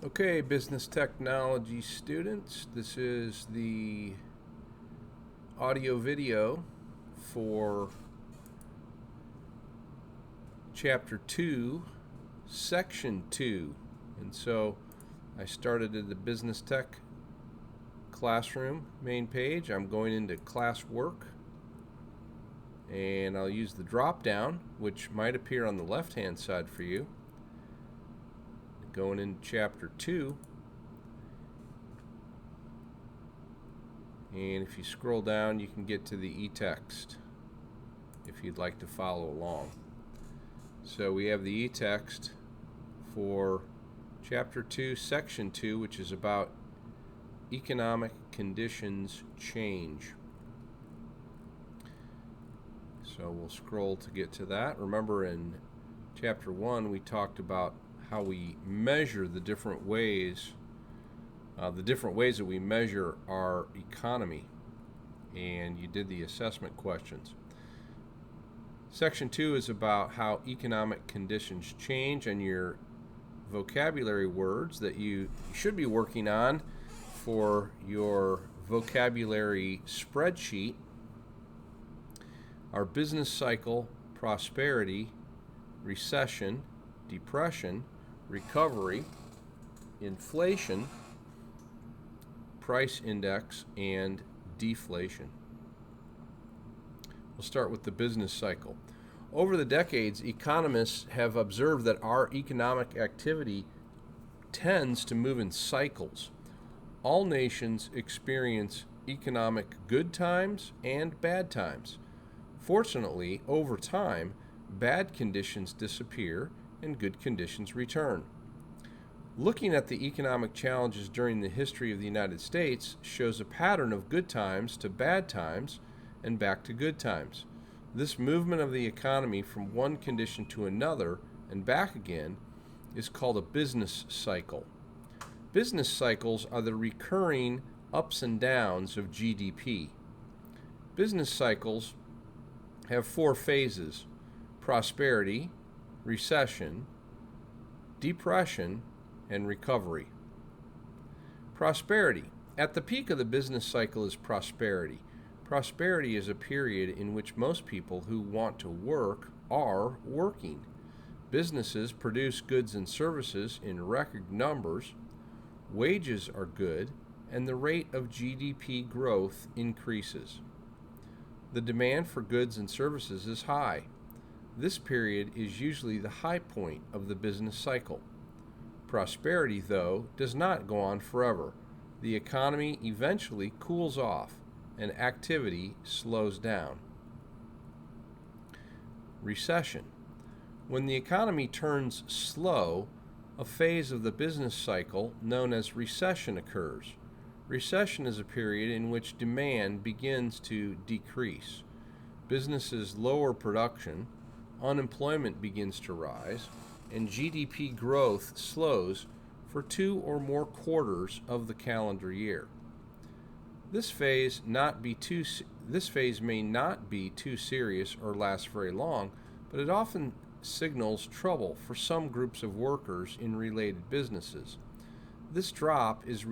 Okay, business technology students, this is the audio video for chapter 2, section 2. And so I started at the business tech classroom main page. I'm going into classwork and I'll use the drop down, which might appear on the left hand side for you. Going into chapter 2. And if you scroll down, you can get to the e-text if you'd like to follow along. So we have the e-text for chapter 2, section 2, which is about economic conditions change. So we'll scroll to get to that. Remember, in chapter 1, we talked about how we measure the different ways that we measure our economy, and you did the assessment questions. Section 2 is about how economic conditions change, and your vocabulary words that you should be working on for your vocabulary spreadsheet are business cycle, prosperity, recession, depression, recovery, inflation, price index, and deflation. We'll start with the business cycle. Over the decades, economists have observed that our economic activity tends to move in cycles. All nations experience economic good times and bad times. Fortunately, over time, bad conditions disappear and good conditions return. Looking at the economic challenges during the history of the United States shows a pattern of good times to bad times and back to good times. This movement of the economy from one condition to another and back again is called a business cycle. Business cycles are the recurring ups and downs of GDP. Business cycles have 4 phases: prosperity, recession, depression, and recovery. Prosperity. At the peak of the business cycle is prosperity. Prosperity is a period in which most people who want to work are working. Businesses produce goods and services in record numbers, wages are good, and the rate of GDP growth increases. The demand for goods and services is high. This period is usually the high point of the business cycle. Prosperity, though, does not go on forever. The economy eventually cools off and activity slows down. Recession. When the economy turns slow, a phase of the business cycle known as recession occurs. Recession is a period in which demand begins to decrease. Businesses lower production, unemployment begins to rise, and GDP growth slows for 2 or more quarters of the calendar year. This phase may not be too serious or last very long, but it often signals trouble for some groups of workers in related businesses. This drop in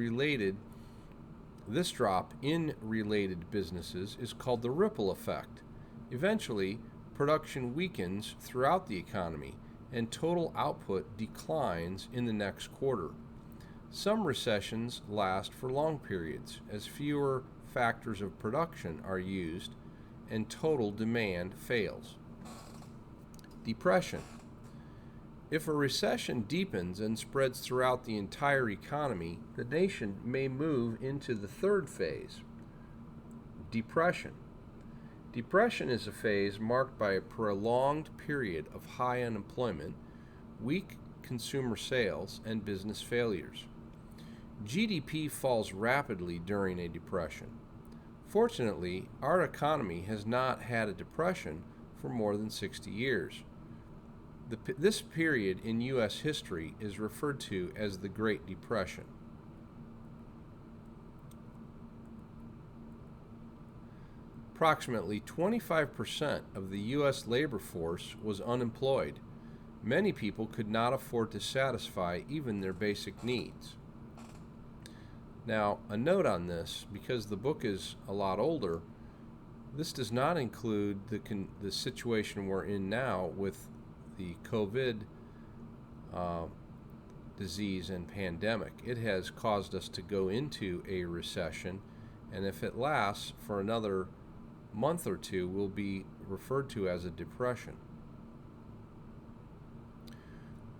related businesses is called the ripple effect. Eventually, production weakens throughout the economy, and total output declines in the next quarter. Some recessions last for long periods, as fewer factors of production are used and total demand fails. Depression. If a recession deepens and spreads throughout the entire economy, the nation may move into the third phase, depression. Depression is a phase marked by a prolonged period of high unemployment, weak consumer sales, and business failures. GDP falls rapidly during a depression. Fortunately, our economy has not had a depression for more than 60 years. This period in U.S. history is referred to as the Great Depression. Approximately 25% of the U.S. labor force was unemployed. Many people could not afford to satisfy even their basic needs. Now, a note on this, because the book is a lot older, this does not include the situation we're in now with the COVID disease and pandemic. It has caused us to go into a recession, and if it lasts for another month or two, will be referred to as a depression.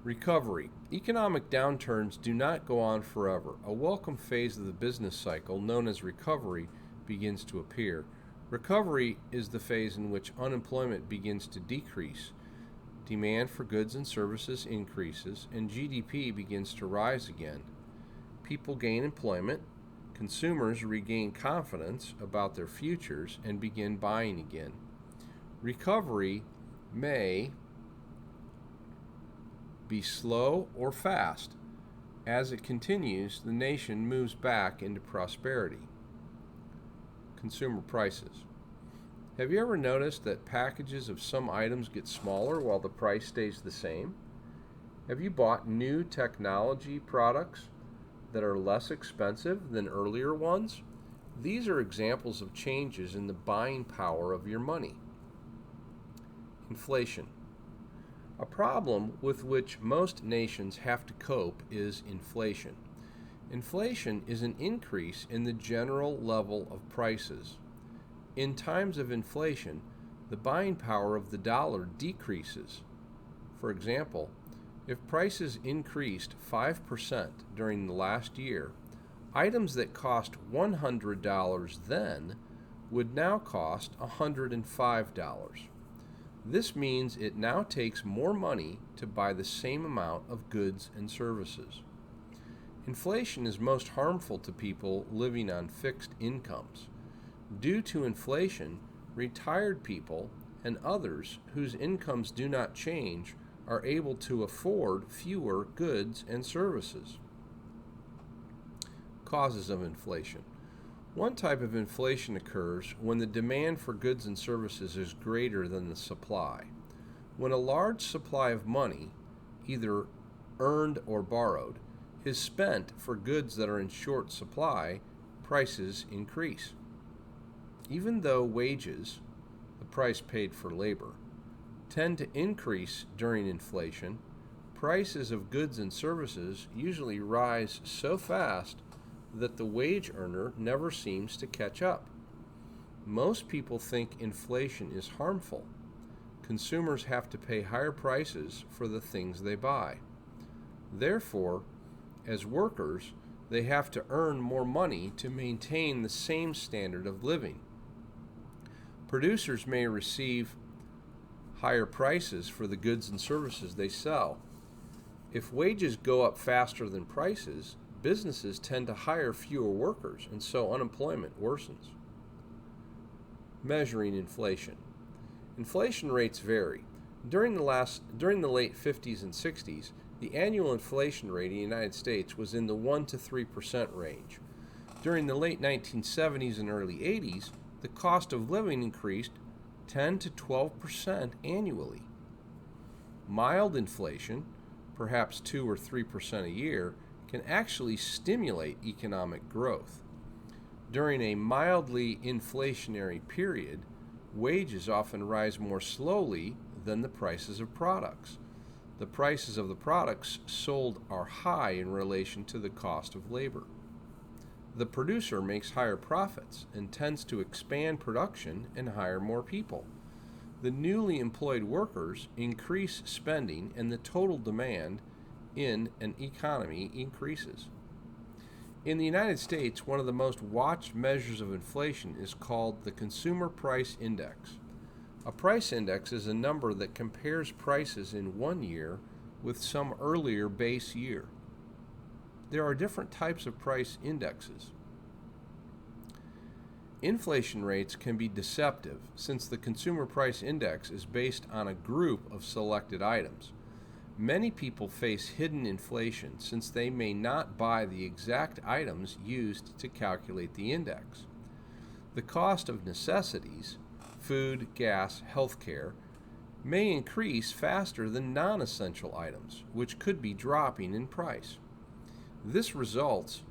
Recovery. Economic downturns do not go on forever. A welcome phase of the business cycle, known as recovery, begins to appear. Recovery is the phase in which unemployment begins to decrease, demand for goods and services increases, and GDP begins to rise again. People gain employment, consumers regain confidence about their futures, and begin buying again. Recovery may be slow or fast. As it continues, the nation moves back into prosperity. Consumer prices. Have you ever noticed that packages of some items get smaller while the price stays the same? Have you bought new technology products that are less expensive than earlier ones? These are examples of changes in the buying power of your money. Inflation. A problem with which most nations have to cope is inflation. Inflation is an increase in the general level of prices. In times of inflation, the buying power of the dollar decreases. For example, if prices increased 5% during the last year, items that cost $100 then would now cost $105. This means it now takes more money to buy the same amount of goods and services. Inflation is most harmful to people living on fixed incomes. Due to inflation, retired people and others whose incomes do not change are able to afford fewer goods and services. Causes of inflation. One type of inflation occurs when the demand for goods and services is greater than the supply. When a large supply of money, either earned or borrowed, is spent for goods that are in short supply, prices increase. Even though wages, the price paid for labor, tend to increase during inflation, prices of goods and services usually rise so fast that the wage earner never seems to catch up. Most people think inflation is harmful. Consumers have to pay higher prices for the things they buy. Therefore, as workers, they have to earn more money to maintain the same standard of living. Producers may receive higher prices for the goods and services they sell. If wages go up faster than prices, businesses tend to hire fewer workers, and so unemployment worsens. Measuring inflation. Inflation rates vary. During the late 50s and 60s, the annual inflation rate in the United States was in the 1 to 3% range. During the late 1970s and early 80s, the cost of living increased 10 to 12% annually. Mild inflation, perhaps 2 or 3% a year, can actually stimulate economic growth. During a mildly inflationary period, wages often rise more slowly than the prices of products. The prices of the products sold are high in relation to the cost of labor. The producer makes higher profits and tends to expand production and hire more people. The newly employed workers increase spending, and the total demand in an economy increases. In the United States, one of the most watched measures of inflation is called the Consumer Price Index. A price index is a number that compares prices in one year with some earlier base year. There are different types of price indexes. Inflation rates can be deceptive since the Consumer Price Index is based on a group of selected items. Many people face hidden inflation since they may not buy the exact items used to calculate the index. The cost of necessities, food, gas, healthcare, may increase faster than non-essential items, which could be dropping in price. This results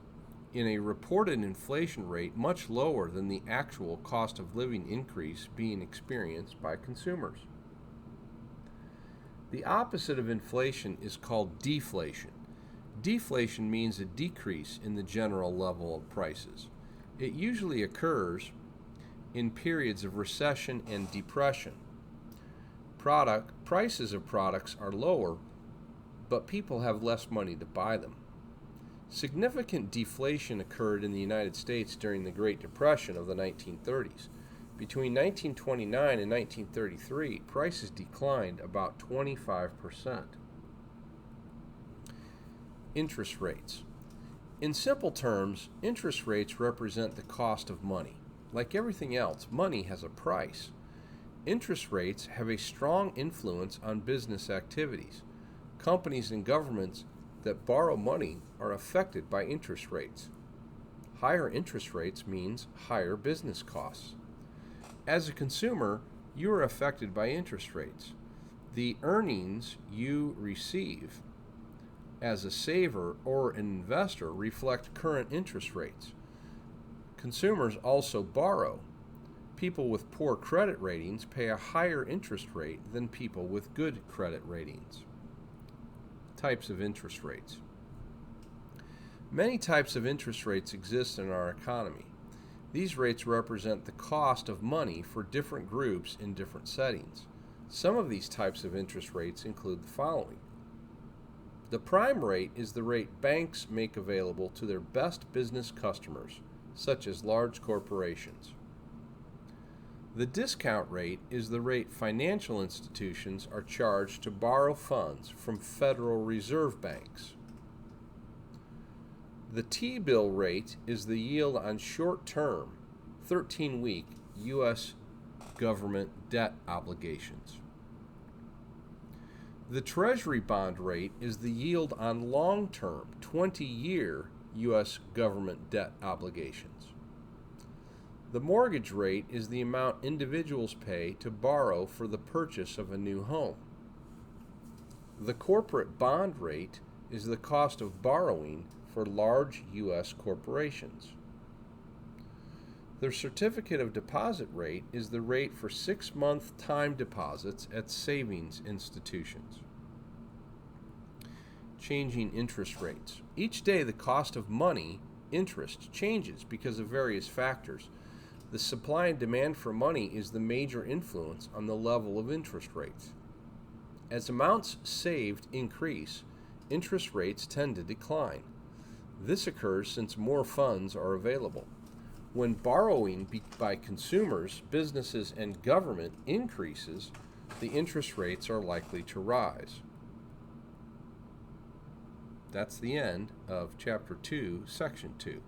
in a reported inflation rate much lower than the actual cost of living increase being experienced by consumers. The opposite of inflation is called deflation. Deflation means a decrease in the general level of prices. It usually occurs in periods of recession and depression. Prices of products are lower, but people have less money to buy them. Significant deflation occurred in the United States during the Great Depression of the 1930s. Between 1929 and 1933, prices declined about 25%. Interest rates. In simple terms, interest rates represent the cost of money. Like everything else, money has a price. Interest rates have a strong influence on business activities. Companies and governments that borrow money are affected by interest rates. Higher interest rates means higher business costs. As a consumer, you are affected by interest rates. The earnings you receive as a saver or an investor reflect current interest rates. Consumers also borrow. People with poor credit ratings pay a higher interest rate than people with good credit ratings. Types of interest rates. Many types of interest rates exist in our economy. These rates represent the cost of money for different groups in different settings. Some of these types of interest rates include the following. The prime rate is the rate banks make available to their best business customers, such as large corporations. The discount rate is the rate financial institutions are charged to borrow funds from Federal Reserve banks. The T-bill rate is the yield on short-term, 13-week U.S. government debt obligations. The Treasury bond rate is the yield on long-term, 20-year U.S. government debt obligations. The mortgage rate is the amount individuals pay to borrow for the purchase of a new home. The corporate bond rate is the cost of borrowing for large U.S. corporations. The certificate of deposit rate is the rate for 6-month time deposits at savings institutions. Changing interest rates. Each day the cost of money, interest, changes because of various factors. The supply and demand for money is the major influence on the level of interest rates. As amounts saved increase, interest rates tend to decline. This occurs since more funds are available. When borrowing by consumers, businesses, and government increases, the interest rates are likely to rise. That's the end of Chapter 2, Section 2.